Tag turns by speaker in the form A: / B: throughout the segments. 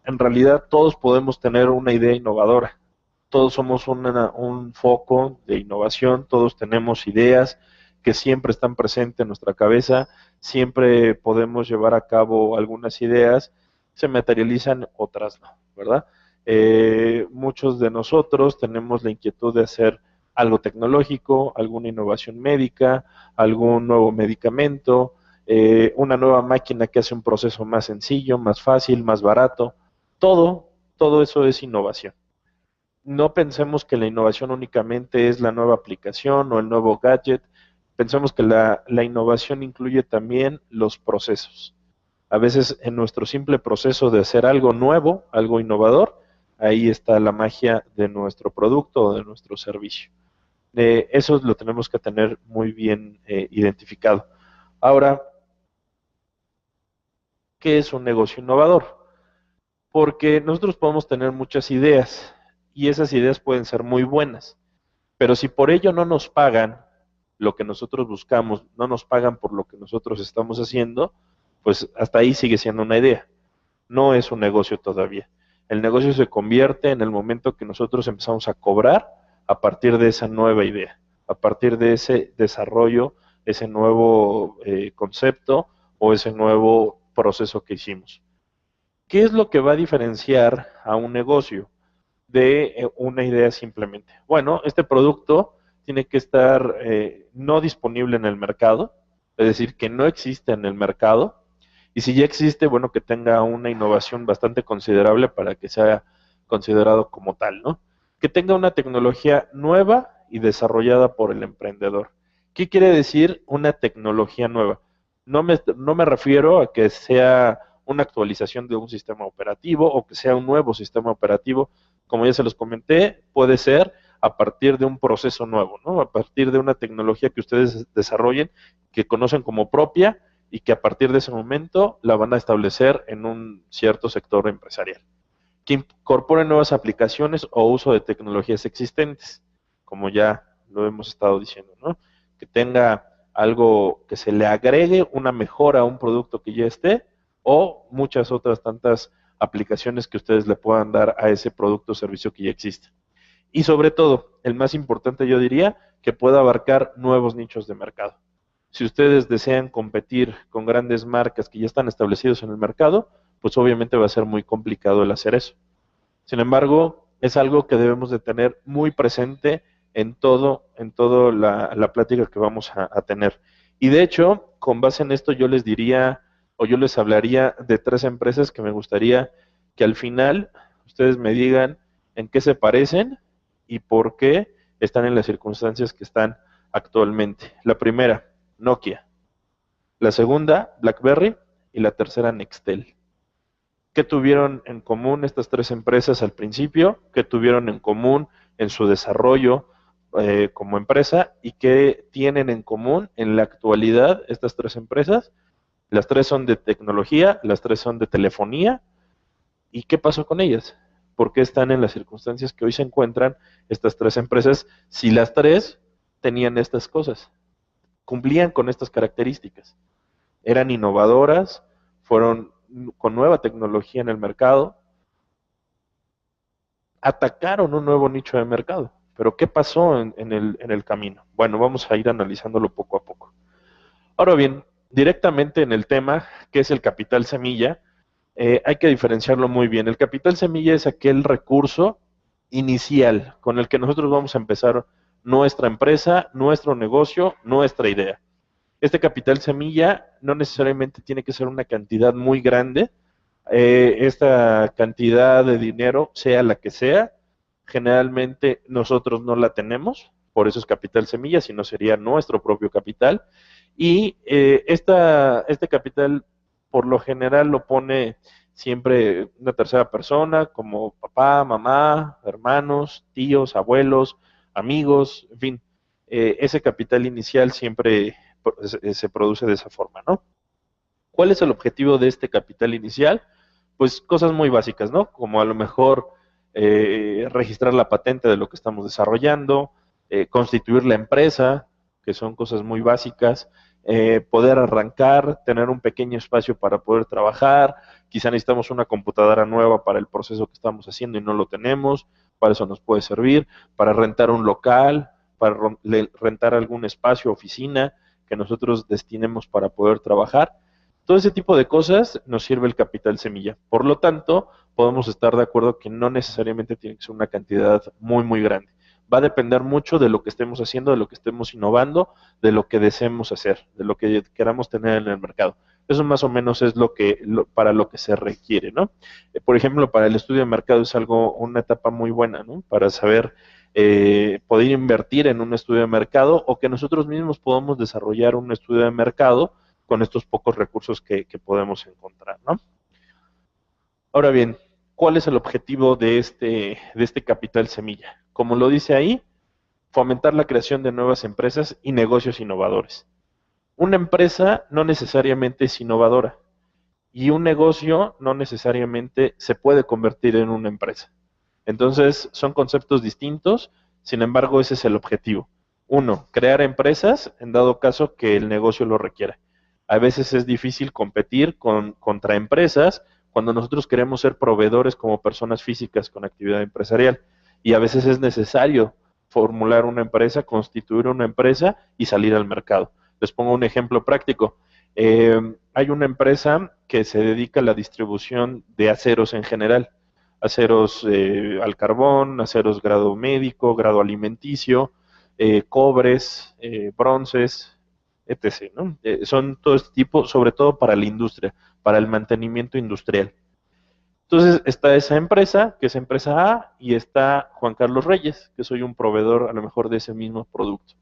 A: en realidad todos podemos tener una idea innovadora. Todos somos un foco de innovación, todos tenemos ideas que siempre están presentes en nuestra cabeza, siempre podemos llevar a cabo algunas ideas, se materializan, otras no, ¿verdad? Muchos de nosotros tenemos la inquietud de hacer algo tecnológico, alguna innovación médica, algún nuevo medicamento, una nueva máquina que hace un proceso más sencillo, más fácil, más barato. Todo eso es innovación. No pensemos que la innovación únicamente es la nueva aplicación o el nuevo gadget. Pensemos que la innovación incluye también los procesos. A veces en nuestro simple proceso de hacer algo nuevo, algo innovador, ahí está la magia de nuestro producto o de nuestro servicio. Eso lo tenemos que tener muy bien identificado. Ahora, ¿qué es un negocio innovador? Porque nosotros podemos tener muchas ideas y esas ideas pueden ser muy buenas, pero si por ello no nos pagan lo que nosotros buscamos, no nos pagan por lo que nosotros estamos haciendo, pues hasta ahí sigue siendo una idea. No es un negocio todavía. El negocio se convierte en el momento que nosotros empezamos a cobrar a partir de esa nueva idea, a partir de ese desarrollo, ese nuevo concepto o ese nuevo proceso que hicimos. ¿Qué es lo que va a diferenciar a un negocio de una idea simplemente? Bueno, este producto tiene que estar no disponible en el mercado, es decir, que no existe en el mercado, y si ya existe, bueno, que tenga una innovación bastante considerable para que sea considerado como tal, ¿no? Que tenga una tecnología nueva y desarrollada por el emprendedor. ¿Qué quiere decir una tecnología nueva? No me refiero a que sea una actualización de un sistema operativo o que sea un nuevo sistema operativo. Como ya se los comenté, puede ser a partir de un proceso nuevo, ¿no? A partir de una tecnología que ustedes desarrollen, que conocen como propia y que a partir de ese momento la van a establecer en un cierto sector empresarial. Que incorpore nuevas aplicaciones o uso de tecnologías existentes, como ya lo hemos estado diciendo, ¿no? Que tenga algo que se le agregue una mejora a un producto que ya esté, o muchas otras tantas aplicaciones que ustedes le puedan dar a ese producto o servicio que ya existe. Y sobre todo, el más importante yo diría, que pueda abarcar nuevos nichos de mercado. Si ustedes desean competir con grandes marcas que ya están establecidos en el mercado, pues obviamente va a ser muy complicado el hacer eso. Sin embargo, es algo que debemos de tener muy presente en todo la plática que vamos a tener. Y de hecho, con base en esto yo les diría, o yo les hablaría de 3 empresas que me gustaría que al final ustedes me digan en qué se parecen y por qué están en las circunstancias que están actualmente. La primera, Nokia. La segunda, BlackBerry. Y la tercera, Nextel. ¿Qué tuvieron en común estas 3 empresas al principio? ¿Qué tuvieron en común en su desarrollo como empresa? ¿Y qué tienen en común en la actualidad estas 3 empresas? Las 3 son de tecnología, las 3 son de telefonía. ¿Y qué pasó con ellas? ¿Por qué están en las circunstancias que hoy se encuentran estas 3 empresas si las 3 tenían estas cosas? Cumplían con estas características. Eran innovadoras, fueron con nueva tecnología en el mercado, atacaron un nuevo nicho de mercado. Pero ¿qué pasó en el camino? Bueno, vamos a ir analizándolo poco a poco. Ahora bien, directamente en el tema, que es el capital semilla, hay que diferenciarlo muy bien. El capital semilla es aquel recurso inicial con el que nosotros vamos a empezar nuestra empresa, nuestro negocio, nuestra idea. Este capital semilla no necesariamente tiene que ser una cantidad muy grande. Esta cantidad de dinero, sea la que sea, generalmente nosotros no la tenemos, por eso es capital semilla, sino sería nuestro propio capital. Y este capital, por lo general, lo pone siempre una tercera persona, como papá, mamá, hermanos, tíos, abuelos, amigos, en fin. Ese capital inicial siempre se produce de esa forma, ¿no? ¿Cuál es el objetivo de este capital inicial? Pues cosas muy básicas, ¿no? Como a lo mejor registrar la patente de lo que estamos desarrollando, constituir la empresa, que son cosas muy básicas, poder arrancar, tener un pequeño espacio para poder trabajar, quizá necesitamos una computadora nueva para el proceso que estamos haciendo y no lo tenemos, para eso nos puede servir, para rentar un local, para rentar algún espacio, oficina, que nosotros destinemos para poder trabajar. Todo ese tipo de cosas nos sirve el capital semilla. Por lo tanto, podemos estar de acuerdo que no necesariamente tiene que ser una cantidad muy, muy grande. Va a depender mucho de lo que estemos haciendo, de lo que estemos innovando, de lo que deseemos hacer, de lo que queramos tener en el mercado. Eso más o menos es para lo que se requiere, ¿no? Por ejemplo, para el estudio de mercado es una etapa muy buena, ¿no? Para saber poder invertir en un estudio de mercado o que nosotros mismos podamos desarrollar un estudio de mercado con estos pocos recursos que podemos encontrar, ¿no? Ahora bien, ¿cuál es el objetivo de este capital semilla? Como lo dice ahí, fomentar la creación de nuevas empresas y negocios innovadores. Una empresa no necesariamente es innovadora y un negocio no necesariamente se puede convertir en una empresa. Entonces, son conceptos distintos, sin embargo, ese es el objetivo. Uno, crear empresas en dado caso que el negocio lo requiera. A veces es difícil competir contra empresas cuando nosotros queremos ser proveedores como personas físicas con actividad empresarial. Y a veces es necesario formular una empresa, constituir una empresa y salir al mercado. Les pongo un ejemplo práctico. Hay una empresa que se dedica a la distribución de aceros en general. Aceros al carbón, aceros grado médico, grado alimenticio, cobres, bronces, etc., ¿no? Son todo este tipo, sobre todo para la industria, para el mantenimiento industrial. Entonces está esa empresa, que es empresa A, y está Juan Carlos Reyes, que soy un proveedor a lo mejor de ese mismo producto.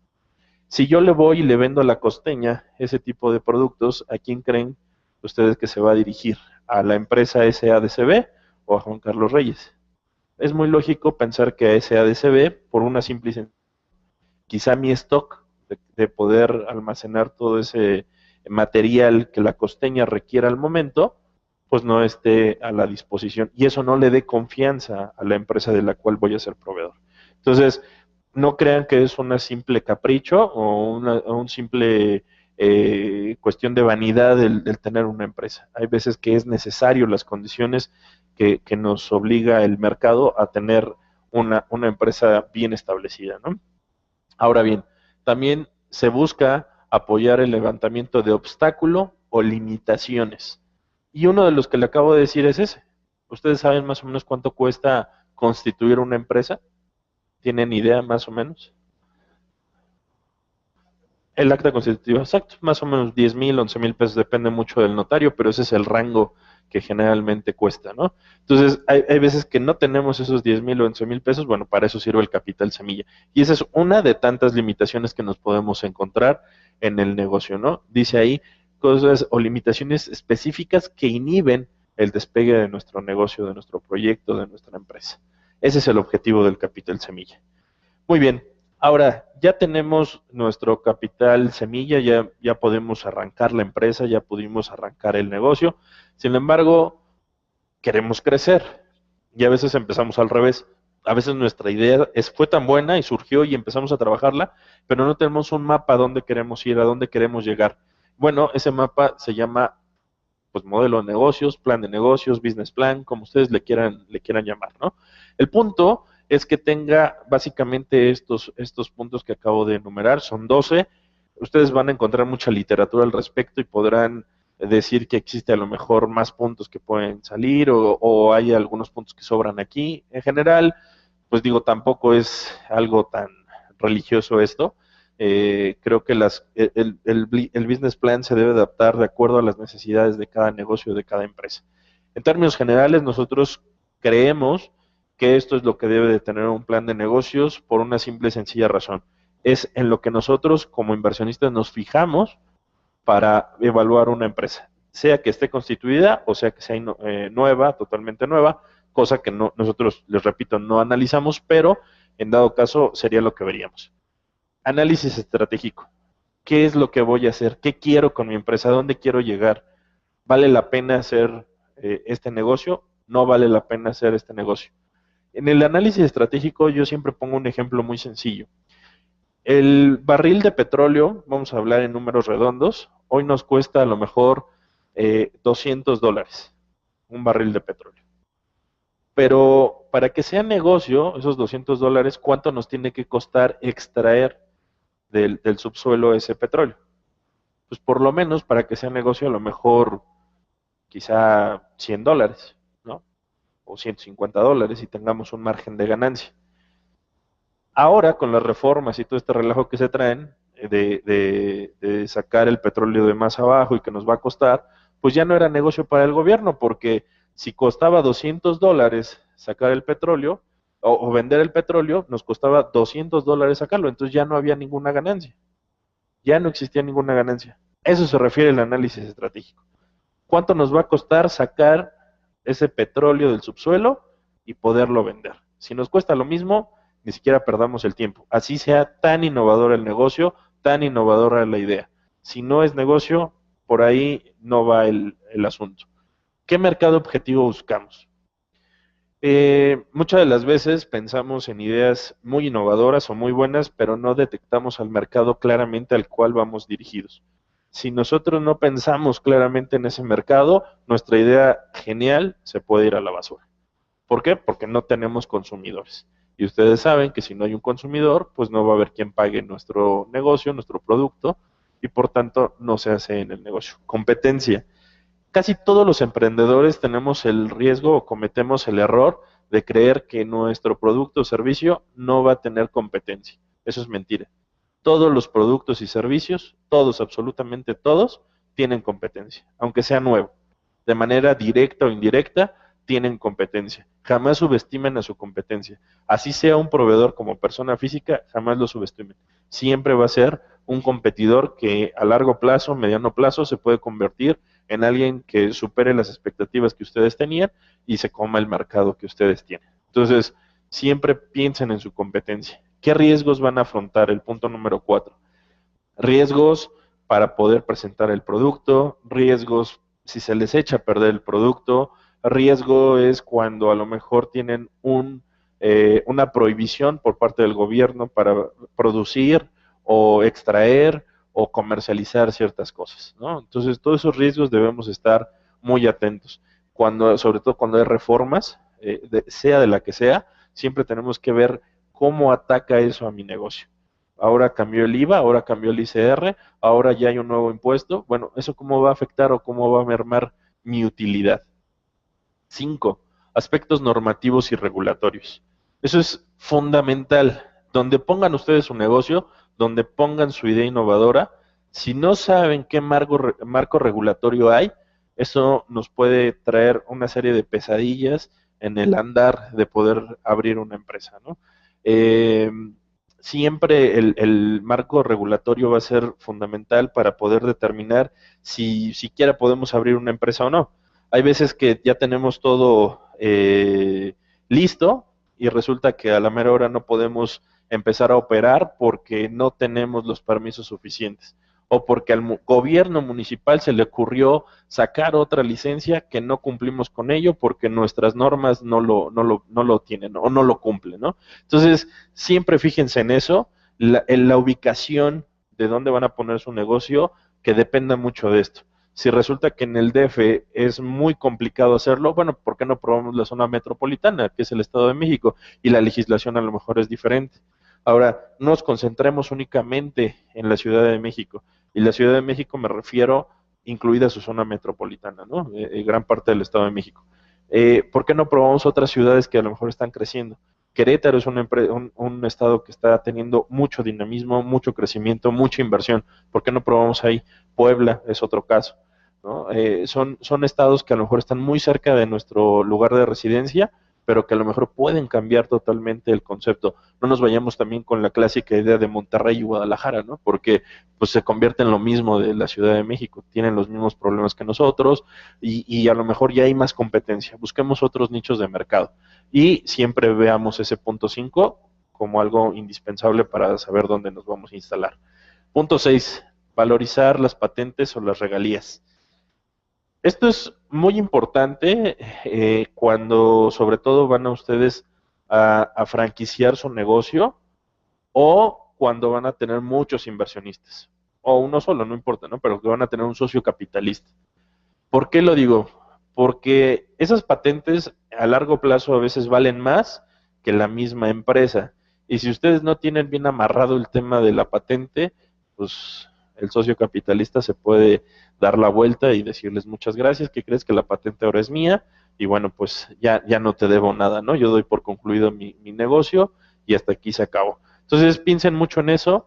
A: Si yo le voy y le vendo a la costeña ese tipo de productos, ¿a quién creen ustedes que se va a dirigir? ¿A la empresa SADCB o a Juan Carlos Reyes? Es muy lógico pensar que a SADCB, por una simple y sencilla, quizá mi stock de poder almacenar todo ese material que la costeña requiera al momento, pues no esté a la disposición y eso no le dé confianza a la empresa de la cual voy a ser proveedor. Entonces, no crean que es una simple capricho o un simple cuestión de vanidad el tener una empresa. Hay veces que es necesario las condiciones que nos obliga el mercado a tener una empresa bien establecida, ¿no? Ahora bien, también se busca apoyar el levantamiento de obstáculo o limitaciones. Y uno de los que le acabo de decir es ese. ¿Ustedes saben más o menos cuánto cuesta constituir una empresa? ¿Tienen idea más o menos? El acta constitutiva, exacto, más o menos 10,000, 11,000 pesos, depende mucho del notario, pero ese es el rango que generalmente cuesta, ¿no? Entonces, hay veces que no tenemos esos 10,000 o 11,000 pesos, bueno, para eso sirve el capital semilla. Y esa es una de tantas limitaciones que nos podemos encontrar en el negocio, ¿no? Dice ahí cosas o limitaciones específicas que inhiben el despegue de nuestro negocio, de nuestro proyecto, de nuestra empresa. Ese es el objetivo del capital semilla. Muy bien, ahora ya tenemos nuestro capital semilla, ya podemos arrancar la empresa, ya pudimos arrancar el negocio. Sin embargo, queremos crecer y a veces empezamos al revés. A veces nuestra idea fue tan buena y surgió y empezamos a trabajarla, pero no tenemos un mapa a dónde queremos ir, a dónde queremos llegar. Bueno, ese mapa se llama pues modelo de negocios, plan de negocios, business plan, como ustedes le quieran llamar, ¿no? El punto es que tenga básicamente estos puntos que acabo de enumerar, son 12. Ustedes van a encontrar mucha literatura al respecto y podrán decir que existe a lo mejor más puntos que pueden salir o hay algunos puntos que sobran aquí. En general, pues digo, tampoco es algo tan religioso esto. Creo que el business plan se debe adaptar de acuerdo a las necesidades de cada negocio, de cada empresa. En términos generales, nosotros creemos que esto es lo que debe de tener un plan de negocios por una simple y sencilla razón. Es en lo que nosotros como inversionistas nos fijamos para evaluar una empresa, sea que esté constituida o sea que sea nueva, totalmente nueva, cosa que nosotros, les repito, no analizamos, pero en dado caso sería lo que veríamos. Análisis estratégico. ¿Qué es lo que voy a hacer? ¿Qué quiero con mi empresa? ¿A dónde quiero llegar? ¿Vale la pena hacer este negocio? ¿No vale la pena hacer este negocio? En el análisis estratégico yo siempre pongo un ejemplo muy sencillo. El barril de petróleo, vamos a hablar en números redondos, hoy nos cuesta a lo mejor $200, un barril de petróleo. Pero para que sea negocio, esos $200, ¿cuánto nos tiene que costar extraer del subsuelo ese petróleo? Pues por lo menos para que sea negocio, a lo mejor quizá $100, ¿no? O $150 y tengamos un margen de ganancia. Ahora, con las reformas y todo este relajo que se traen de sacar el petróleo de más abajo y que nos va a costar, pues ya no era negocio para el gobierno, porque si costaba $200 sacar el petróleo o vender el petróleo, nos costaba $200 sacarlo, entonces ya no había ninguna ganancia, ya no existía ninguna ganancia. Eso se refiere al análisis estratégico. ¿Cuánto nos va a costar sacar ese petróleo del subsuelo y poderlo vender? Si nos cuesta lo mismo, ni siquiera perdamos el tiempo. Así sea tan innovador el negocio, tan innovadora la idea. Si no es negocio, por ahí no va el asunto. ¿Qué mercado objetivo buscamos? Muchas de las veces pensamos en ideas muy innovadoras o muy buenas, pero no detectamos al mercado claramente al cual vamos dirigidos. Si nosotros no pensamos claramente en ese mercado, nuestra idea genial se puede ir a la basura. ¿Por qué? Porque no tenemos consumidores. Y ustedes saben que si no hay un consumidor, pues no va a haber quien pague nuestro negocio, nuestro producto, y por tanto no se hace en el negocio. Competencia. Casi todos los emprendedores tenemos el riesgo o cometemos el error de creer que nuestro producto o servicio no va a tener competencia. Eso es mentira. Todos los productos y servicios, todos, absolutamente todos, tienen competencia, aunque sea nuevo. De manera directa o indirecta, tienen competencia. Jamás subestimen a su competencia. Así sea un proveedor como persona física, jamás lo subestimen. Siempre va a ser un competidor que a largo plazo, mediano plazo, se puede convertir en alguien que supere las expectativas que ustedes tenían y se coma el mercado que ustedes tienen. Entonces, siempre piensen en su competencia. ¿Qué riesgos van a afrontar? El punto número 4. Riesgos para poder presentar el producto, riesgos si se les echa a perder el producto, riesgo es cuando a lo mejor tienen una prohibición por parte del gobierno para producir o extraer o comercializar ciertas cosas, ¿no? Entonces, todos esos riesgos debemos estar muy atentos. Sobre todo cuando hay reformas, sea de la que sea, siempre tenemos que ver cómo ataca eso a mi negocio. Ahora cambió el IVA, ahora cambió el ICR, ahora ya hay un nuevo impuesto. Bueno, ¿eso cómo va a afectar o cómo va a mermar mi utilidad? 5. Aspectos normativos y regulatorios. Eso es fundamental. Donde pongan ustedes su negocio, donde pongan su idea innovadora, si no saben qué marco regulatorio hay, eso nos puede traer una serie de pesadillas en el andar de poder abrir una empresa, ¿no? Siempre el marco regulatorio va a ser fundamental para poder determinar si siquiera podemos abrir una empresa o no. Hay veces que ya tenemos todo listo y resulta que a la mera hora no podemos empezar a operar porque no tenemos los permisos suficientes o porque al gobierno municipal se le ocurrió sacar otra licencia que no cumplimos con ello porque nuestras normas no lo tienen o no lo cumplen, ¿no? Entonces, siempre fíjense en eso, en la ubicación de dónde van a poner su negocio, que dependa mucho de esto. Si resulta que en el DF es muy complicado hacerlo, bueno, ¿por qué no probamos la zona metropolitana, que es el Estado de México? Y la legislación a lo mejor es diferente. Ahora, no nos concentremos únicamente en la Ciudad de México. Y la Ciudad de México me refiero incluida su zona metropolitana, ¿no? Gran parte del Estado de México. ¿Por qué no probamos otras ciudades que a lo mejor están creciendo? Querétaro es un estado que está teniendo mucho dinamismo, mucho crecimiento, mucha inversión. ¿Por qué no probamos ahí? Puebla es otro caso, ¿no? Son estados que a lo mejor están muy cerca de nuestro lugar de residencia, pero que a lo mejor pueden cambiar totalmente el concepto. No nos vayamos también con la clásica idea de Monterrey y Guadalajara, ¿no? Porque pues se convierte en lo mismo de la Ciudad de México, tienen los mismos problemas que nosotros y a lo mejor ya hay más competencia. Busquemos otros nichos de mercado y siempre veamos ese punto 5 como algo indispensable para saber dónde nos vamos a instalar. Punto 6, valorizar las patentes o las regalías. Esto es muy importante cuando sobre todo van a ustedes a franquiciar su negocio o cuando van a tener muchos inversionistas, o uno solo, no importa, ¿no? Pero que van a tener un socio capitalista. ¿Por qué lo digo? Porque esas patentes a largo plazo a veces valen más que la misma empresa. Y si ustedes no tienen bien amarrado el tema de la patente, pues el socio capitalista se puede dar la vuelta y decirles muchas gracias, ¿qué crees que la patente ahora es mía? Y bueno, pues ya no te debo nada, ¿no? Yo doy por concluido mi negocio y hasta aquí se acabó. Entonces piensen mucho en eso,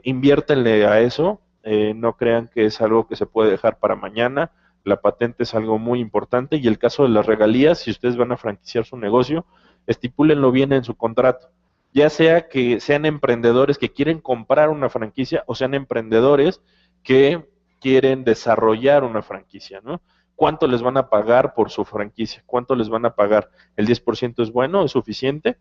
A: inviértenle a eso, no crean que es algo que se puede dejar para mañana. La patente es algo muy importante y el caso de las regalías, si ustedes van a franquiciar su negocio, estipúlenlo bien en su contrato. Ya sea que sean emprendedores que quieren comprar una franquicia o sean emprendedores que quieren desarrollar una franquicia, ¿no? ¿Cuánto les van a pagar por su franquicia? ¿Cuánto les van a pagar? ¿El 10% es bueno? ¿Es suficiente?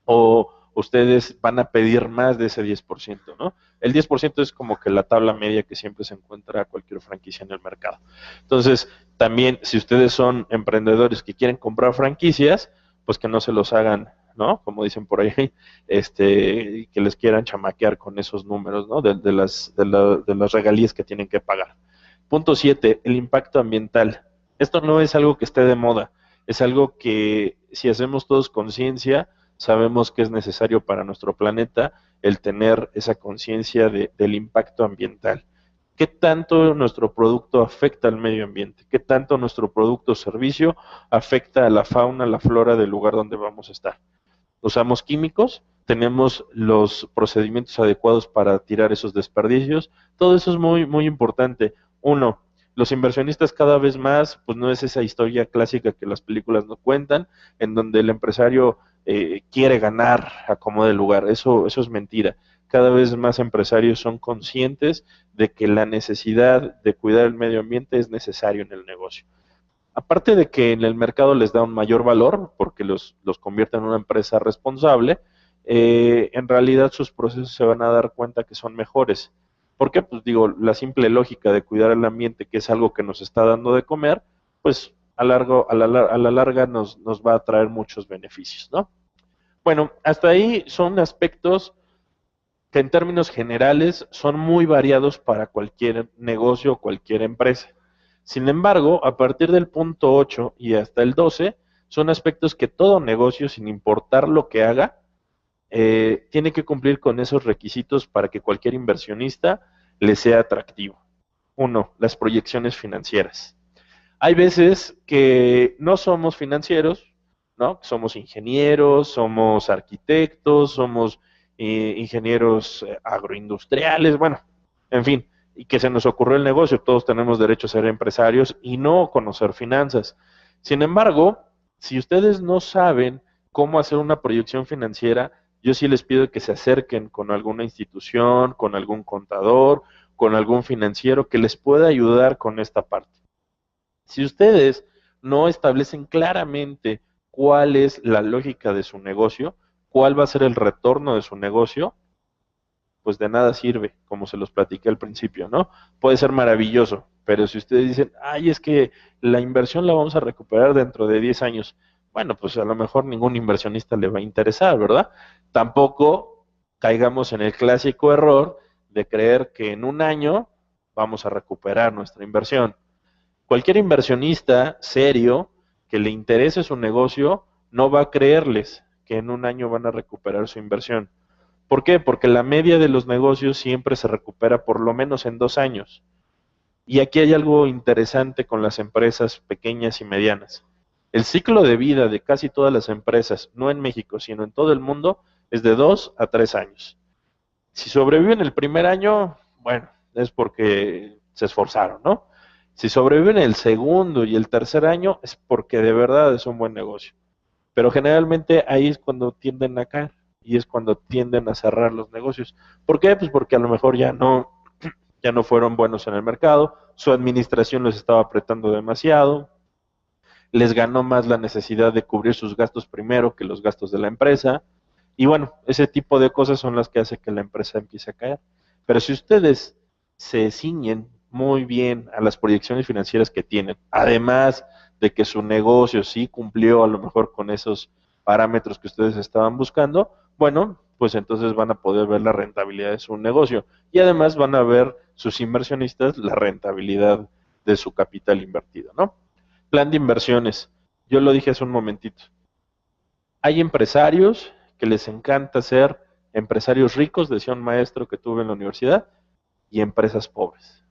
A: ¿O ustedes van a pedir más de ese 10%, ¿no? El 10% es como que la tabla media que siempre se encuentra cualquier franquicia en el mercado. Entonces, también si ustedes son emprendedores que quieren comprar franquicias, pues que no se los hagan, ¿no? Como dicen por ahí, que les quieran chamaquear con esos números, ¿no? De las regalías que tienen que pagar. Punto 7, el impacto ambiental. Esto no es algo que esté de moda, es algo que si hacemos todos conciencia, sabemos que es necesario para nuestro planeta el tener esa conciencia del impacto ambiental. ¿Qué tanto nuestro producto afecta al medio ambiente? ¿Qué tanto nuestro producto o servicio afecta a la fauna, a la flora del lugar donde vamos a estar? ¿Usamos químicos? ¿Tenemos los procedimientos adecuados para tirar esos desperdicios? Todo eso es muy importante. Uno, los inversionistas cada vez más, pues no es esa historia clásica que las películas nos cuentan, en donde el empresario quiere ganar a como de lugar. Eso es mentira. Cada vez más empresarios son conscientes de que la necesidad de cuidar el medio ambiente es necesario en el negocio. Aparte de que en el mercado les da un mayor valor, porque los convierte en una empresa responsable, en realidad sus procesos se van a dar cuenta que son mejores. ¿Por qué? Pues digo, la simple lógica de cuidar el ambiente, que es algo que nos está dando de comer, pues a la larga nos va a traer muchos beneficios, ¿no? Bueno, hasta ahí son aspectos que en términos generales son muy variados para cualquier negocio o cualquier empresa. Sin embargo, a partir del punto 8 y hasta el 12, son aspectos que todo negocio, sin importar lo que haga, tiene que cumplir con esos requisitos para que cualquier inversionista le sea atractivo. Uno, las proyecciones financieras. Hay veces que no somos financieros, ¿no? Somos ingenieros, somos arquitectos, somos ingenieros agroindustriales, bueno, en fin, y que se nos ocurrió el negocio, todos tenemos derecho a ser empresarios y no conocer finanzas. Sin embargo, si ustedes no saben cómo hacer una proyección financiera, yo sí les pido que se acerquen con alguna institución, con algún contador, con algún financiero que les pueda ayudar con esta parte. Si ustedes no establecen claramente cuál es la lógica de su negocio, cuál va a ser el retorno de su negocio, pues de nada sirve, como se los platiqué al principio, ¿no? Puede ser maravilloso, pero si ustedes dicen, ay, es que la inversión la vamos a recuperar dentro de 10 años, bueno, pues a lo mejor ningún inversionista le va a interesar, ¿verdad? Tampoco caigamos en el clásico error de creer que en un año vamos a recuperar nuestra inversión. Cualquier inversionista serio que le interese su negocio no va a creerles que en un año van a recuperar su inversión. ¿Por qué? Porque la media de los negocios siempre se recupera por lo menos en 2 años. Y aquí hay algo interesante con las empresas pequeñas y medianas. El ciclo de vida de casi todas las empresas, no en México, sino en todo el mundo, es de 2 a 3 años. Si sobreviven el primer año, bueno, es porque se esforzaron, ¿no? Si sobreviven el segundo y el tercer año, es porque de verdad es un buen negocio. Pero generalmente ahí es cuando tienden a caer y es cuando tienden a cerrar los negocios. ¿Por qué? Pues porque a lo mejor ya no fueron buenos en el mercado, su administración los estaba apretando demasiado, les ganó más la necesidad de cubrir sus gastos primero que los gastos de la empresa. Y bueno, ese tipo de cosas son las que hacen que la empresa empiece a caer. Pero si ustedes se ciñen muy bien a las proyecciones financieras que tienen, además de que su negocio sí cumplió a lo mejor con esos parámetros que ustedes estaban buscando, bueno, pues entonces van a poder ver la rentabilidad de su negocio y además van a ver sus inversionistas la rentabilidad de su capital invertido, ¿no? Plan de inversiones. Yo lo dije hace un momentito. Hay empresarios que les encanta ser empresarios ricos, decía un maestro que tuve en la universidad, y empresas pobres.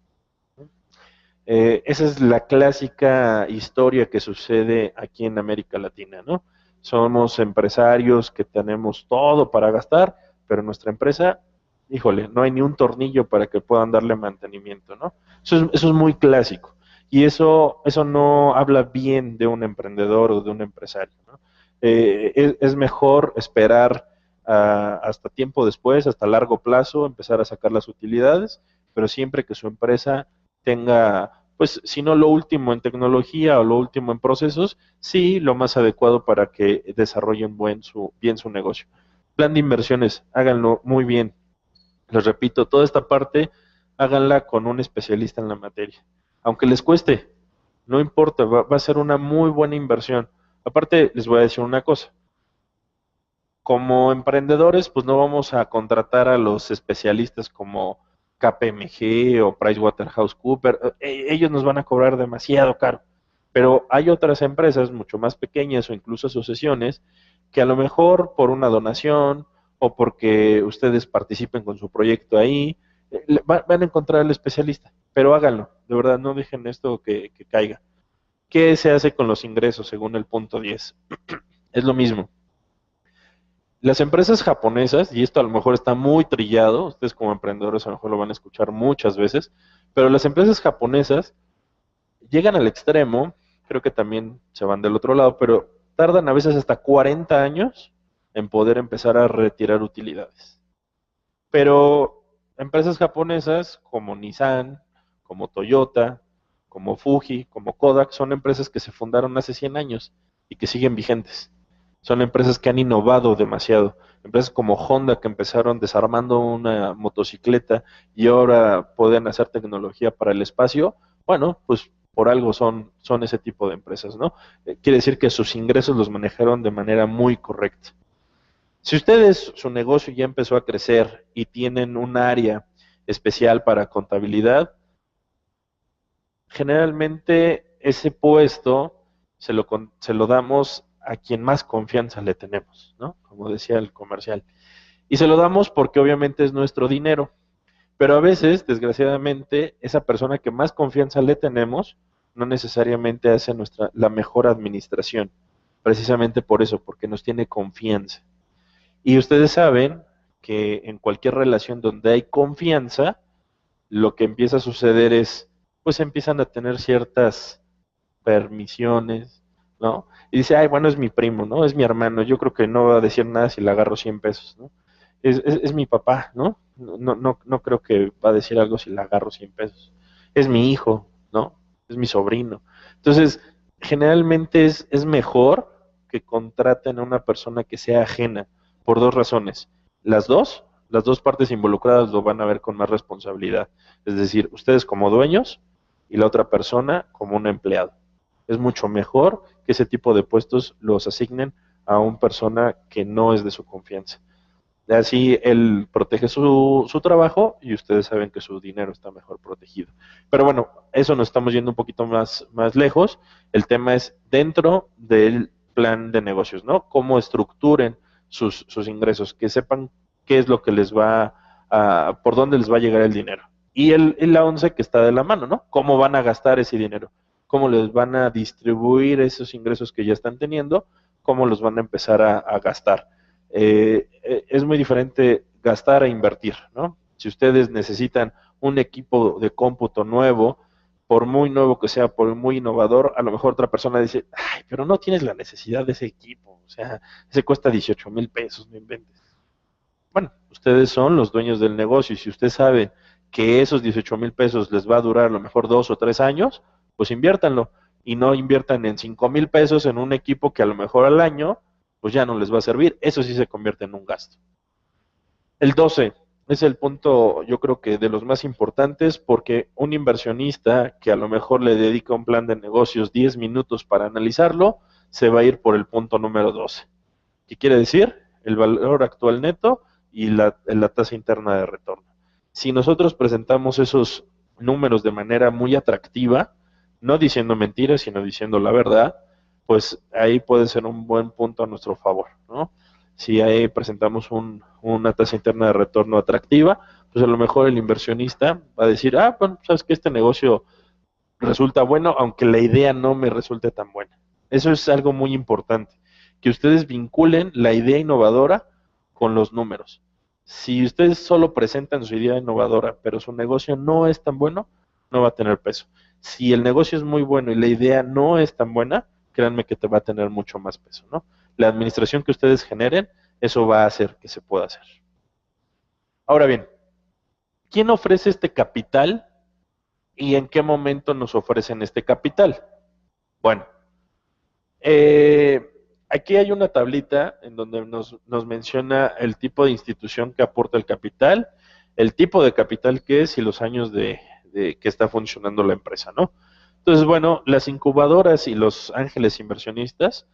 A: Esa es la clásica historia que sucede aquí en América Latina, ¿no? Somos empresarios que tenemos todo para gastar, pero nuestra empresa, híjole, no hay ni un tornillo para que puedan darle mantenimiento, ¿no? Eso es muy clásico. Y eso no habla bien de un emprendedor o de un empresario, ¿no? Es mejor esperar hasta tiempo después, hasta largo plazo, empezar a sacar las utilidades, pero siempre que su empresa tenga, pues, si no lo último en tecnología o lo último en procesos, sí lo más adecuado para que desarrollen bien su negocio. Plan de inversiones, háganlo muy bien. Les repito, toda esta parte, háganla con un especialista en la materia. Aunque les cueste, no importa, va a ser una muy buena inversión. Aparte, les voy a decir una cosa. Como emprendedores, pues no vamos a contratar a los especialistas como KPMG o PricewaterhouseCoopers. Ellos nos van a cobrar demasiado caro. Pero hay otras empresas mucho más pequeñas o incluso asociaciones que a lo mejor por una donación o porque ustedes participen con su proyecto ahí, van a encontrar al especialista. Pero háganlo, de verdad, no dejen esto que caiga. ¿Qué se hace con los ingresos según el punto 10? Es lo mismo. Las empresas japonesas, y esto a lo mejor está muy trillado, ustedes como emprendedores a lo mejor lo van a escuchar muchas veces, pero las empresas japonesas llegan al extremo, creo que también se van del otro lado, pero tardan a veces hasta 40 años en poder empezar a retirar utilidades. Pero empresas japonesas como Nissan, como Toyota, como Fuji, como Kodak, son empresas que se fundaron hace 100 años y que siguen vigentes. Son empresas que han innovado demasiado. Empresas como Honda que empezaron desarmando una motocicleta y ahora pueden hacer tecnología para el espacio. Bueno, pues por algo son ese tipo de empresas, ¿no? Quiere decir que sus ingresos los manejaron de manera muy correcta. Si ustedes, su negocio ya empezó a crecer y tienen un área especial para contabilidad, generalmente ese puesto se lo damos a quien más confianza le tenemos, ¿no? Como decía el comercial. Y se lo damos porque obviamente es nuestro dinero. Pero a veces, desgraciadamente, esa persona que más confianza le tenemos no necesariamente hace la mejor administración. Precisamente por eso, porque nos tiene confianza. Y ustedes saben que en cualquier relación donde hay confianza, lo que empieza a suceder es, pues empiezan a tener ciertas permisiones, ¿no? Y dice, ay, bueno, es mi primo, ¿no? Es mi hermano, yo creo que no va a decir nada si le agarro 100 pesos, ¿no? Es mi papá, ¿no? No creo que va a decir algo si le agarro 100 pesos. Es mi hijo, ¿no? Es mi sobrino. Entonces, generalmente es mejor que contraten a una persona que sea ajena por dos razones. Las dos partes involucradas lo van a ver con más responsabilidad. Es decir, ustedes como dueños y la otra persona como un empleado. Es mucho mejor que ese tipo de puestos los asignen a una persona que no es de su confianza. Así él protege su trabajo y ustedes saben que su dinero está mejor protegido. Pero bueno, eso nos estamos yendo un poquito más lejos. El tema es dentro del plan de negocios, ¿no? Cómo estructuren sus ingresos, que sepan qué es lo que les va por dónde les va a llegar el dinero. Y la 11 que está de la mano, ¿no? Cómo van a gastar ese dinero, cómo les van a distribuir esos ingresos que ya están teniendo, cómo los van a empezar a gastar. Es muy diferente gastar a invertir, ¿no? Si ustedes necesitan un equipo de cómputo nuevo, por muy nuevo que sea, por muy innovador, a lo mejor otra persona dice, ay, pero no tienes la necesidad de ese equipo, o sea, ese cuesta 18,000 pesos, no inventes. Bueno, ustedes son los dueños del negocio y si usted sabe que esos 18,000 pesos les va a durar a lo mejor 2 o 3 años, pues inviértanlo y no inviertan en 5,000 pesos en un equipo que a lo mejor al año pues ya no les va a servir. Eso sí se convierte en un gasto. El 12 es el punto, yo creo que de los más importantes, porque un inversionista que a lo mejor le dedica un plan de negocios 10 minutos para analizarlo, se va a ir por el punto número 12. ¿Qué quiere decir? El valor actual neto y la tasa interna de retorno. Si nosotros presentamos esos números de manera muy atractiva, no diciendo mentiras, sino diciendo la verdad, pues ahí puede ser un buen punto a nuestro favor, ¿no? Si ahí presentamos una tasa interna de retorno atractiva, pues a lo mejor el inversionista va a decir, bueno, sabes que este negocio resulta bueno, aunque la idea no me resulte tan buena. Eso es algo muy importante, que ustedes vinculen la idea innovadora con los números. Si ustedes solo presentan su idea innovadora, pero su negocio no es tan bueno, no va a tener peso. Si el negocio es muy bueno y la idea no es tan buena, créanme que te va a tener mucho más peso, ¿no? La administración que ustedes generen, eso va a hacer que se pueda hacer. Ahora bien, ¿quién ofrece este capital y en qué momento nos ofrecen este capital? Bueno, aquí hay una tablita en donde nos menciona el tipo de institución que aporta el capital, el tipo de capital que es y los años de que está funcionando la empresa, ¿no? Entonces, bueno, las incubadoras y los ángeles inversionistas,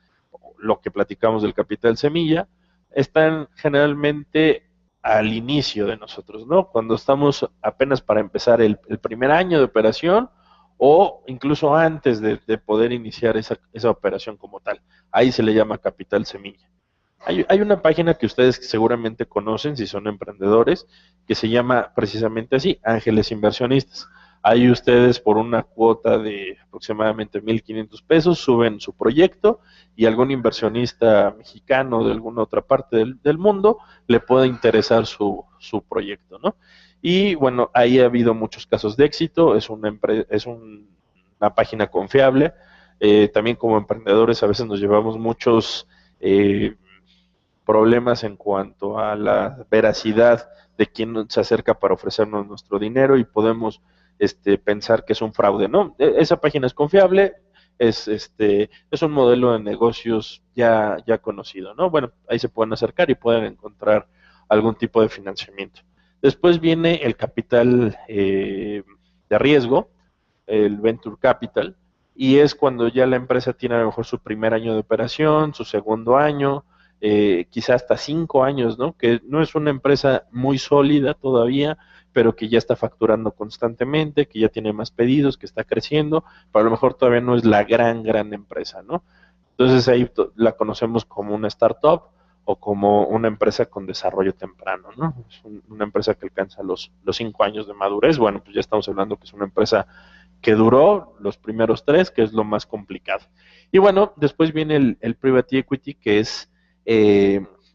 A: lo que platicamos del capital semilla, están generalmente al inicio de nosotros, ¿no? Cuando estamos apenas para empezar el primer año de operación o incluso antes de poder iniciar esa operación como tal. Ahí se le llama capital semilla. Hay una página que ustedes seguramente conocen si son emprendedores, que se llama precisamente así, Ángeles Inversionistas. Ahí ustedes por una cuota de aproximadamente 1,500 pesos suben su proyecto y algún inversionista mexicano de alguna otra parte del mundo le puede interesar su proyecto, ¿no? Y bueno, ahí ha habido muchos casos de éxito, es una página confiable. También como emprendedores a veces nos llevamos muchos problemas en cuanto a la veracidad de quién se acerca para ofrecernos nuestro dinero y podemos pensar que es un fraude, ¿no? Esa página es confiable, es un modelo de negocios ya conocido, ¿no? Bueno, ahí se pueden acercar y pueden encontrar algún tipo de financiamiento. Después viene el capital de riesgo, el venture capital, y es cuando ya la empresa tiene a lo mejor su primer año de operación, su segundo año, quizá hasta 5 años, ¿no? Que no es una empresa muy sólida todavía, pero que ya está facturando constantemente, que ya tiene más pedidos, que está creciendo, pero a lo mejor todavía no es la gran empresa, ¿no? Entonces ahí la conocemos como una startup o como una empresa con desarrollo temprano, ¿no? Es una empresa que alcanza los 5 años de madurez. Bueno, pues ya estamos hablando que es una empresa que duró los primeros 3, que es lo más complicado. Y bueno, después viene el private equity, que es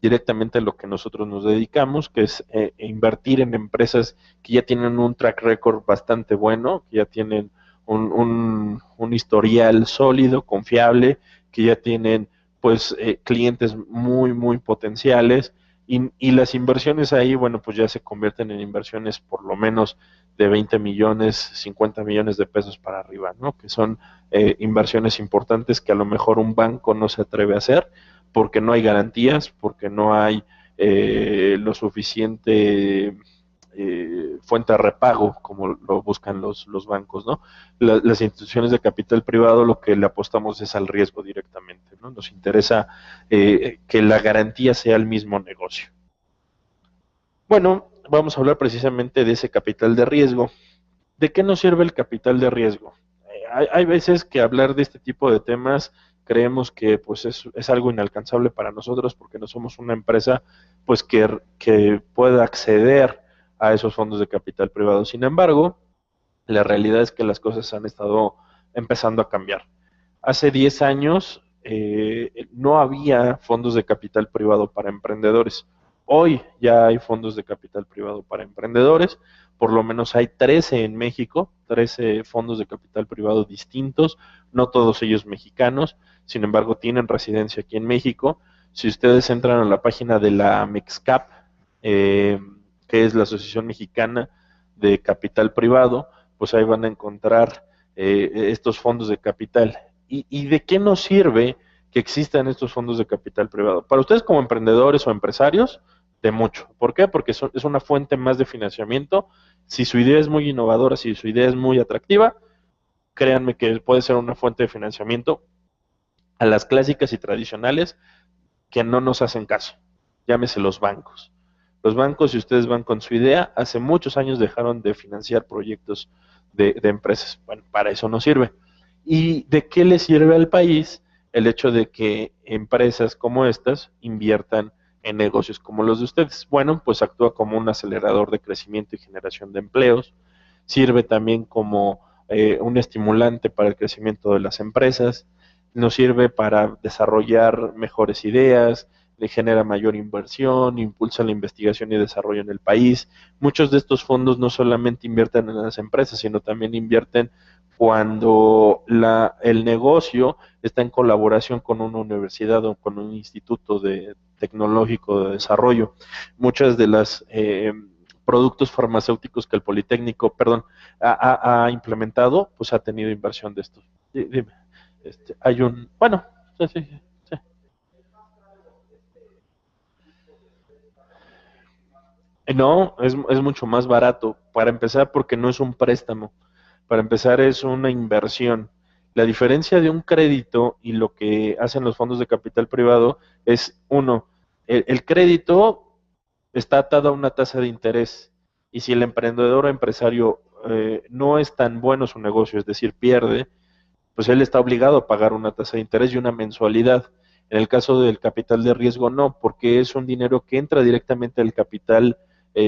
A: directamente a lo que nosotros nos dedicamos, que es invertir en empresas que ya tienen un track record bastante bueno, que ya tienen un historial sólido, confiable, que ya tienen pues clientes muy potenciales y las inversiones ahí, bueno, pues ya se convierten en inversiones por lo menos de 20 millones, 50 millones de pesos para arriba, ¿no? Que son inversiones importantes que a lo mejor un banco no se atreve a hacer porque no hay garantías, porque no hay lo suficiente fuente de repago como lo buscan los bancos, ¿no? Las instituciones de capital privado lo que le apostamos es al riesgo directamente, ¿no? Nos interesa que la garantía sea el mismo negocio. Bueno, vamos a hablar precisamente de ese capital de riesgo. ¿De qué nos sirve el capital de riesgo? Hay veces que hablar de este tipo de temas creemos que pues es algo inalcanzable para nosotros porque no somos una empresa pues que pueda acceder a esos fondos de capital privado. Sin embargo, la realidad es que las cosas han estado empezando a cambiar. Hace 10 años no había fondos de capital privado para emprendedores. Hoy ya hay fondos de capital privado para emprendedores, por lo menos hay 13 en México, 13 fondos de capital privado distintos, no todos ellos mexicanos, sin embargo tienen residencia aquí en México. Si ustedes entran a la página de la MEXCAP, que es la Asociación Mexicana de Capital Privado, pues ahí van a encontrar estos fondos de capital. ¿Y de qué nos sirve que existan estos fondos de capital privado? Para ustedes como emprendedores o empresarios, de mucho. ¿Por qué? Porque es una fuente más de financiamiento. Si su idea es muy innovadora, si su idea es muy atractiva, créanme que puede ser una fuente de financiamiento a las clásicas y tradicionales que no nos hacen caso. Llámese los bancos. Los bancos, si ustedes van con su idea, hace muchos años dejaron de financiar proyectos de empresas. Bueno, para eso no sirve. ¿Y de qué le sirve al país el hecho de que empresas como estas inviertan en negocios como los de ustedes? Bueno, pues actúa como un acelerador de crecimiento y generación de empleos, sirve también como un estimulante para el crecimiento de las empresas, nos sirve para desarrollar mejores ideas, le genera mayor inversión, impulsa la investigación y desarrollo en el país. Muchos de estos fondos no solamente invierten en las empresas, sino también invierten cuando el negocio está en colaboración con una universidad o con un instituto tecnológico de desarrollo. Muchas de las productos farmacéuticos que el Politécnico, perdón, ha implementado, pues ha tenido inversión de estos. Dime, hay un, bueno, sí, sí, sí. No, es mucho más barato. Para empezar, porque no es un préstamo. Para empezar, es una inversión. La diferencia de un crédito y lo que hacen los fondos de capital privado es, uno, el crédito está atado a una tasa de interés. Y si el emprendedor o empresario no es tan bueno su negocio, es decir, pierde, pues él está obligado a pagar una tasa de interés y una mensualidad. En el caso del capital de riesgo, no, porque es un dinero que entra directamente al capital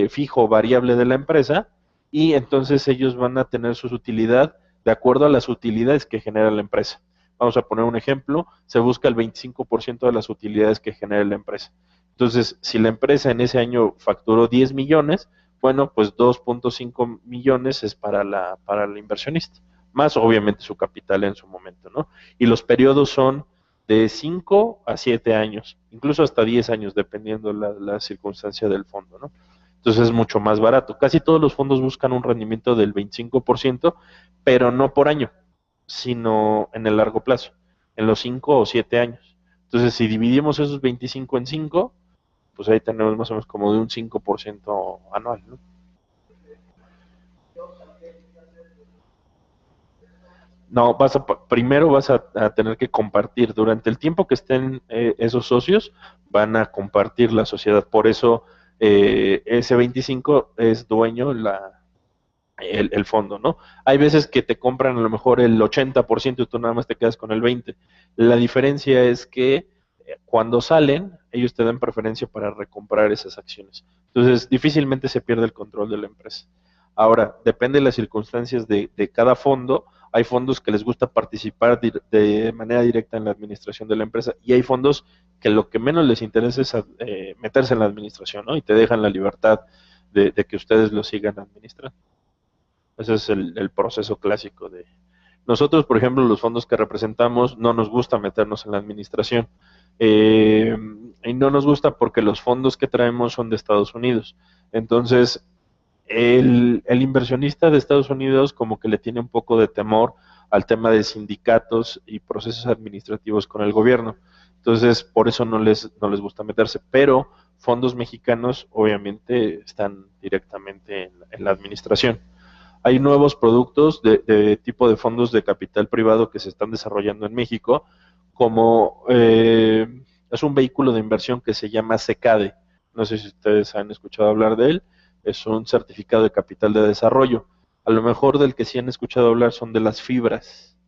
A: fijo o variable de la empresa y entonces ellos van a tener su utilidad de acuerdo a las utilidades que genera la empresa. Vamos a poner un ejemplo, se busca el 25% de las utilidades que genera la empresa. Entonces, si la empresa en ese año facturó 10 millones, bueno, pues 2.5 millones es para la inversionista, más obviamente su capital en su momento, ¿no? Y los periodos son de 5 a 7 años, incluso hasta 10 años, dependiendo la circunstancia del fondo, ¿no? Entonces es mucho más barato. Casi todos los fondos buscan un rendimiento del 25%, pero no por año, sino en el largo plazo, en los 5 o 7 años. Entonces, si dividimos esos 25 en 5, pues ahí tenemos más o menos como de un 5% anual, ¿no? No, primero vas a tener que compartir. Durante el tiempo que estén esos socios, van a compartir la sociedad. Por eso ese 25 es dueño el fondo, ¿no? Hay veces que te compran a lo mejor el 80% y tú nada más te quedas con el 20%. La diferencia es que cuando salen, ellos te dan preferencia para recomprar esas acciones. Entonces, difícilmente se pierde el control de la empresa. Ahora, depende de las circunstancias de cada fondo. Hay fondos que les gusta participar de manera directa en la administración de la empresa y hay fondos que lo que menos les interesa es meterse en la administración, ¿no? Y te dejan la libertad de que ustedes lo sigan administrando. Ese es el proceso clásico de... Nosotros, por ejemplo, los fondos que representamos, no nos gusta meternos en la administración. Eh, y no nos gusta porque los fondos que traemos son de Estados Unidos. Entonces, el inversionista de Estados Unidos como que le tiene un poco de temor al tema de sindicatos y procesos administrativos con el gobierno. Entonces, por eso no les gusta meterse. Pero fondos mexicanos obviamente están directamente en la administración. Hay nuevos productos de tipo de fondos de capital privado que se están desarrollando en México, como es un vehículo de inversión que se llama SECADE. No sé si ustedes han escuchado hablar de él. Es un certificado de capital de desarrollo. A lo mejor del que sí han escuchado hablar son de las fibras.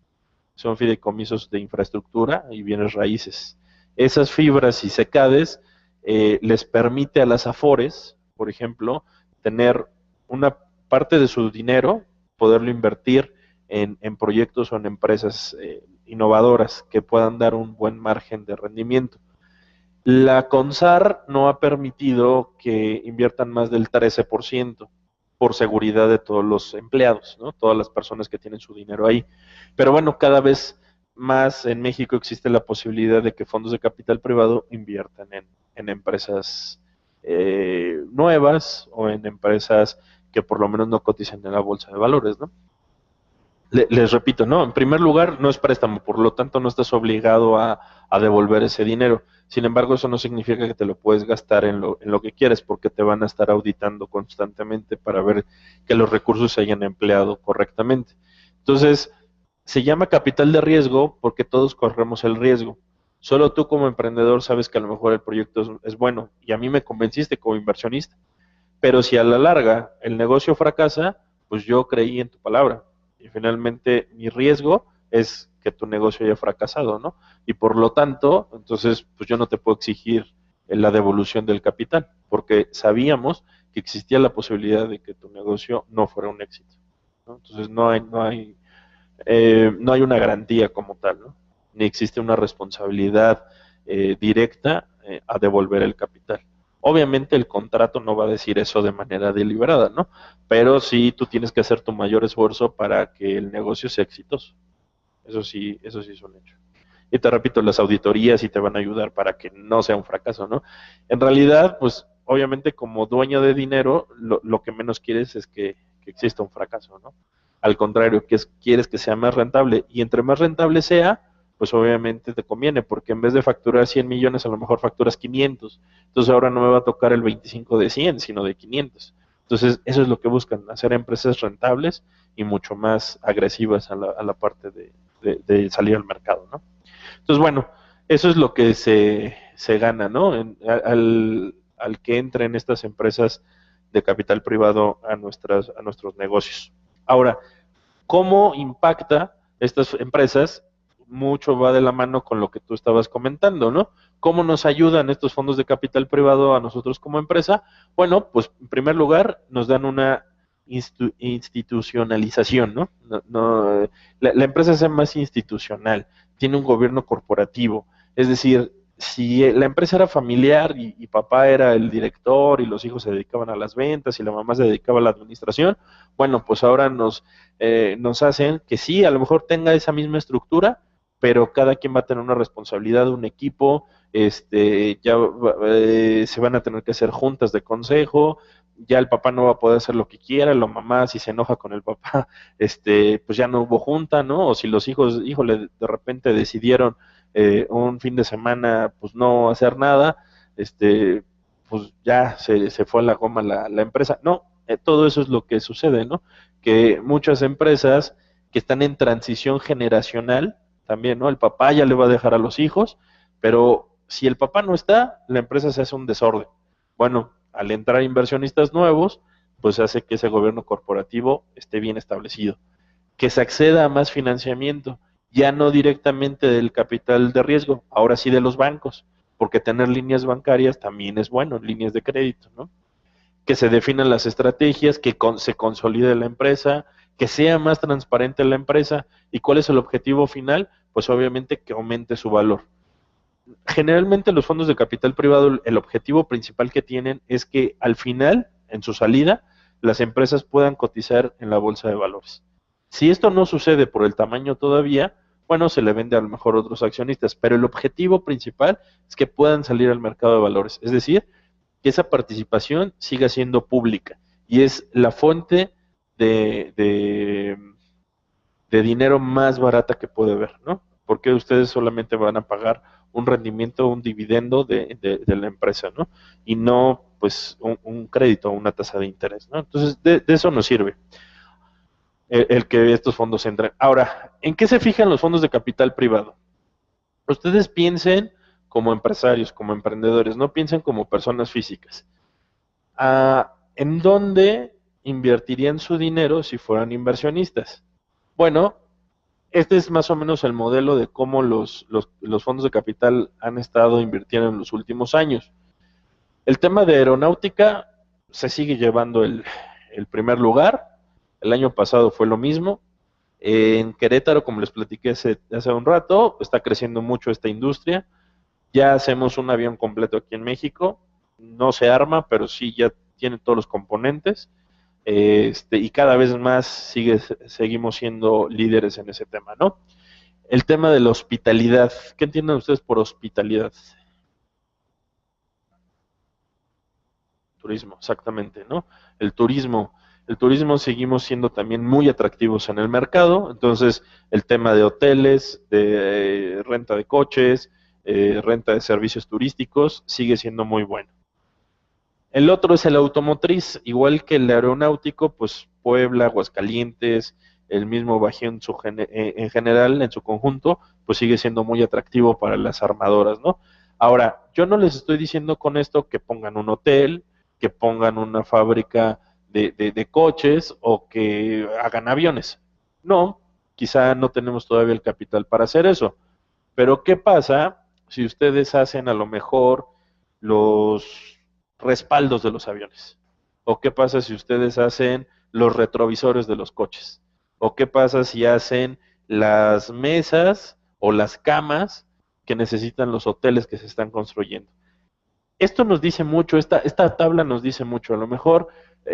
A: Son fideicomisos de infraestructura y bienes raíces. Esas fibras y SECADES les permite a las AFORES, por ejemplo, tener una parte de su dinero, poderlo invertir en proyectos o en empresas innovadoras que puedan dar un buen margen de rendimiento. La CONSAR no ha permitido que inviertan más del 13% por seguridad de todos los empleados, ¿no? Todas las personas que tienen su dinero ahí. Pero bueno, cada vez más en México existe la posibilidad de que fondos de capital privado inviertan en empresas nuevas o en empresas que por lo menos no cotizan en la bolsa de valores, ¿no? Les repito, no, en primer lugar no es préstamo, por lo tanto no estás obligado a devolver ese dinero. Sin embargo, eso no significa que te lo puedes gastar en lo que quieres, porque te van a estar auditando constantemente para ver que los recursos se hayan empleado correctamente. Entonces, se llama capital de riesgo porque todos corremos el riesgo. Solo tú como emprendedor sabes que a lo mejor el proyecto es bueno y a mí me convenciste como inversionista. Pero si a la larga el negocio fracasa, pues yo creí en tu palabra. Y finalmente mi riesgo es que tu negocio haya fracasado, ¿no? Y por lo tanto, entonces, pues yo no te puedo exigir la devolución del capital, porque sabíamos que existía la posibilidad de que tu negocio no fuera un éxito, ¿no? Entonces no hay una garantía como tal, ¿no? Ni existe una responsabilidad directa a devolver el capital. Obviamente el contrato no va a decir eso de manera deliberada, ¿no? Pero sí tú tienes que hacer tu mayor esfuerzo para que el negocio sea exitoso. Eso sí es un hecho. Y te repito, las auditorías sí te van a ayudar para que no sea un fracaso, ¿no? En realidad, pues obviamente como dueño de dinero, lo que menos quieres es que exista un fracaso, ¿no? Al contrario, quieres que sea más rentable. Y entre más rentable sea, pues obviamente te conviene, porque en vez de facturar 100 millones, a lo mejor facturas 500. Entonces ahora no me va a tocar el 25 de 100, sino de 500. Entonces eso es lo que buscan, hacer empresas rentables y mucho más agresivas a la parte de salir al mercado, ¿no? Entonces, bueno, eso es lo que se gana, ¿no? Al que entren estas empresas de capital privado a nuestros negocios. Ahora, ¿cómo impacta estas empresas? Mucho va de la mano con lo que tú estabas comentando, ¿no? ¿Cómo nos ayudan estos fondos de capital privado a nosotros como empresa? Bueno, pues en primer lugar nos dan una institucionalización, ¿no? La empresa es más institucional, tiene un gobierno corporativo, es decir, si la empresa era familiar y papá era el director y los hijos se dedicaban a las ventas y la mamá se dedicaba a la administración, bueno, pues ahora nos hacen que sí, a lo mejor tenga esa misma estructura, pero cada quien va a tener una responsabilidad, un equipo, se van a tener que hacer juntas de consejo, ya el papá no va a poder hacer lo que quiera, la mamá si se enoja con el papá, pues ya no hubo junta, ¿no? O si los hijos, híjole, de repente decidieron un fin de semana, pues no hacer nada, pues ya se fue a la goma la empresa. No, todo eso es lo que sucede, ¿no? Que muchas empresas que están en transición generacional, también, ¿no? El papá ya le va a dejar a los hijos, pero si el papá no está, la empresa se hace un desorden. Bueno, al entrar inversionistas nuevos, pues hace que ese gobierno corporativo esté bien establecido, que se acceda a más financiamiento, ya no directamente del capital de riesgo, ahora sí de los bancos, porque tener líneas bancarias también es bueno, líneas de crédito, ¿no? Que se definan las estrategias, que se consolide la empresa, que sea más transparente la empresa. ¿Y cuál es el objetivo final? Pues obviamente que aumente su valor. Generalmente los fondos de capital privado, el objetivo principal que tienen es que al final, en su salida, las empresas puedan cotizar en la bolsa de valores. Si esto no sucede por el tamaño todavía, bueno, se le vende a lo mejor a otros accionistas, pero el objetivo principal es que puedan salir al mercado de valores, es decir, que esa participación siga siendo pública y es la fuente de, de, de dinero más barata que puede haber, ¿no? Porque ustedes solamente van a pagar un rendimiento, un dividendo de la empresa, ¿no? Y no, pues, un crédito o una tasa de interés, ¿no? Entonces, de eso nos sirve el que estos fondos entren. Ahora, ¿en qué se fijan los fondos de capital privado? Ustedes piensen como empresarios, como emprendedores, no piensen como personas físicas. ¿En dónde invertirían su dinero si fueran inversionistas? Bueno, este es más o menos el modelo de cómo los fondos de capital han estado invirtiendo en los últimos años. El tema de aeronáutica se sigue llevando el primer lugar. El año pasado fue lo mismo. En Querétaro, como les platiqué hace un rato, está creciendo mucho esta industria. Ya hacemos un avión completo aquí en México. No se arma, pero sí ya tiene todos los componentes. Y cada vez más seguimos siendo líderes en ese tema, ¿no? El tema de la hospitalidad. ¿Qué entienden ustedes por hospitalidad? Turismo, exactamente, ¿no? El turismo. El turismo seguimos siendo también muy atractivos en el mercado, entonces el tema de hoteles, de renta de coches, renta de servicios turísticos sigue siendo muy bueno. El otro es el automotriz, igual que el aeronáutico, pues Puebla, Aguascalientes, el mismo Bajío en general, en su conjunto, pues sigue siendo muy atractivo para las armadoras, ¿no? Ahora, yo no les estoy diciendo con esto que pongan un hotel, que pongan una fábrica de coches o que hagan aviones. No, quizá no tenemos todavía el capital para hacer eso. Pero ¿qué pasa si ustedes hacen a lo mejor los respaldos de los aviones? ¿O qué pasa si ustedes hacen los retrovisores de los coches? ¿O qué pasa si hacen las mesas o las camas que necesitan los hoteles que se están construyendo? Esto nos dice mucho, esta tabla nos dice mucho. A lo mejor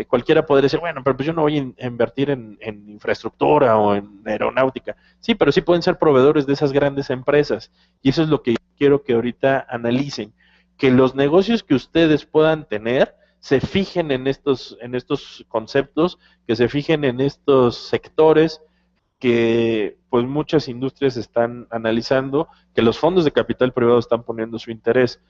A: cualquiera podría decir, bueno, pero pues yo no voy a invertir en infraestructura o en aeronáutica. Sí, pero sí pueden ser proveedores de esas grandes empresas. Y eso es lo que quiero que ahorita analicen. Que los negocios que ustedes puedan tener se fijen en estos conceptos, que se fijen en estos sectores que pues muchas industrias están analizando, que los fondos de capital privado están poniendo su interés.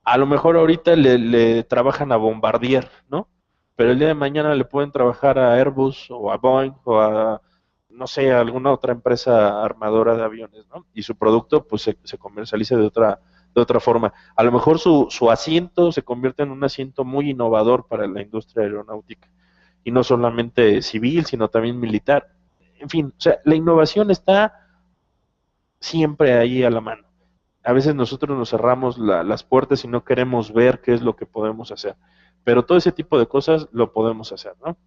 A: A lo mejor ahorita le trabajan a Bombardier, ¿no? Pero el día de mañana le pueden trabajar a Airbus o a Boeing o a, no sé, a alguna otra empresa armadora de aviones, ¿no? Y su producto pues se comercializa de otra forma. A lo mejor su asiento se convierte en un asiento muy innovador para la industria aeronáutica. Y no solamente civil, sino también militar. En fin, o sea, la innovación está siempre ahí a la mano. A veces nosotros nos cerramos las puertas y no queremos ver qué es lo que podemos hacer. Pero todo ese tipo de cosas lo podemos hacer, ¿no?